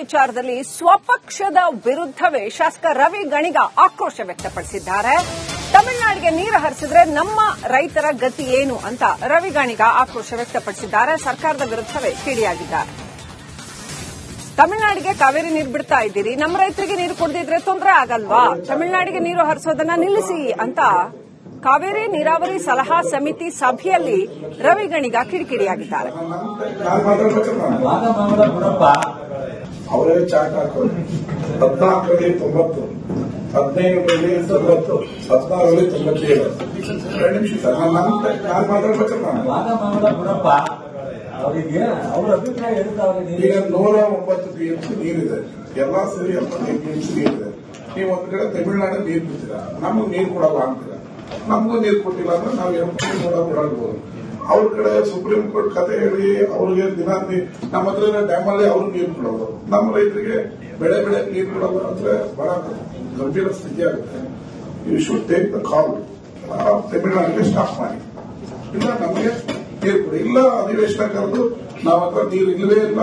ವಿಚಾರದಲ್ಲಿ ಸ್ವಪಕ್ಷದ ವಿರುದ್ಧವೇ ಶಾಸಕ ರವಿ ಗಣಿಗ ಆಕ್ರೋಶ ವ್ಯಕ್ತಪಡಿಸಿದ್ದಾರೆ. ತಮಿಳುನಾಡಿಗೆ ನೀರು ಹರಿಸಿದ್ರೆ ನಮ್ಮ ರೈತರ ಗತಿ ಏನು ಅಂತ ರವಿ ಗಣಿಗ ಆಕ್ರೋಶ ವ್ಯಕ್ತಪಡಿಸಿದ್ದಾರೆ. ಸರ್ಕಾರದ ವಿರುದ್ಧವೇ ಕಿಡಿಯಾಗಿದ್ದಾರೆ. ತಮಿಳುನಾಡಿಗೆ ಕಾವೇರಿ ನೀರು ಬಿಡ್ತಾ ಇದ್ದೀರಿ, ನಮ್ಮ ರೈತರಿಗೆ ನೀರು ಕೊಡದಿದ್ರೆ ತೊಂದರೆ ಆಗಲ್ವಾ? ತಮಿಳುನಾಡಿಗೆ ನೀರು ಹರಿಸೋದನ್ನ ನಿಲ್ಲಿಸಿ ಅಂತ ಕಾವೇರಿ ನೀರಾವರಿ ಸಲಹಾ ಸಮಿತಿ ಸಭೆಯಲ್ಲಿ ರವಿ ಗಣಿಗ ಕಿಡಿಕಿಡಿಯಾಗಿದ್ದಾರೆ. ಅವರೇ ಚಾಟ್ ಹಾಕೋದು 14ರಲ್ಲಿ 90, 15ರಲ್ಲಿ 90, 16ರಲ್ಲಿ 97. 2 ನಿಮಿಷ ಸರ್, ನಾನು ಮಾತಾಡ್ಬೇಕಲ್ಲ. ಈಗ 109 ಟಿಎಂಸಿ ನೀರಿದೆ, ಎಲ್ಲಾ ಸೇರಿ 75 ಟಿಎಂಸಿ ನೀರಿದೆ. ನೀವು ಒಂದ್ ಕಡೆ ತಮಿಳುನಾಡಿಗೆ ನೀರು ಬಿಡ್ತೀರಾ, ನಮ್ಗೆ ನೀರು ಕೊಡಲ್ಲ ಅಂತೀರಾ. ನಮಗೂ ನೀರು ಕೊಟ್ಟಿಲ್ಲ ಅಂದ್ರೆ ನಾವು ಓಡಾಡ್ಬೋದು. ಅವ್ರ ಕಡೆ ಸುಪ್ರೀಂ ಕೋರ್ಟ್ ಕತೆ ಹೇಳಿ ಅವ್ರಿಗೆ ದಿನ ನಮ್ಮ ಹತ್ರ ಡ್ಯಾಮಲ್ಲಿ ಅವ್ರು ನೀರು ಕೊಡೋದು, ನಮ್ಮ ರೈತರಿಗೆ ಬೆಳೆ ನೀರು ಕೊಡೋದು ಅಂದ್ರೆ ಬಹಳ ಗಂಭೀರ ಸ್ಥಿತಿ ಆಗುತ್ತೆ. You should take the call. ತಮಿಳುನಾಡಿಗೆ ಸ್ಟಾಪ್ ಮಾಡಿ, ಇಲ್ಲ ನಮಗೆ ನೀರು ಕೊಡಿ, ಇಲ್ಲ ಅಧಿವೇಶನ ಕರೆದು ನಾವ್ ಹತ್ರ ನೀರು ಇಲ್ಲವೇ ಇಲ್ಲ.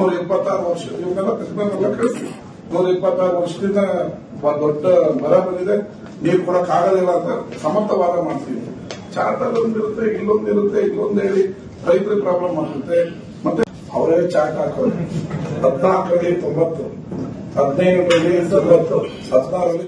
126 ವರ್ಷ ಇವನ್ನೆಲ್ಲ ತಜ್ಞರನ್ನೆಲ್ಲ ಕಳಿಸ್ತೀವಿ. 126 ವರ್ಷದಿಂದ ದೊಡ್ಡ ಮರ ಬಂದಿದೆ, ನೀರು ಕೊಡಕ್ಕಾಗೋದಿಲ್ಲ ಅಂತ ಸಮರ್ಥವಾದ ಮಾಡ್ತೀವಿ. ಚಾರ್ಟರ್ ಒಂದಿರುತ್ತೆ, ಇಲ್ಲೊಂದಿರುತ್ತೆ, ಇಲ್ಲೊಂದು ಹೇಳಿ ರೈತರಿಗೆ ಪ್ರಾಬ್ಲಮ್ ಆಗುತ್ತೆ. ಮತ್ತೆ ಅವರೇ ಚಾಟ್ ಹಾಕೋದು 14ರಲ್ಲಿ 90, 15ರಲ್ಲಿ 90, 16ರಲ್ಲಿ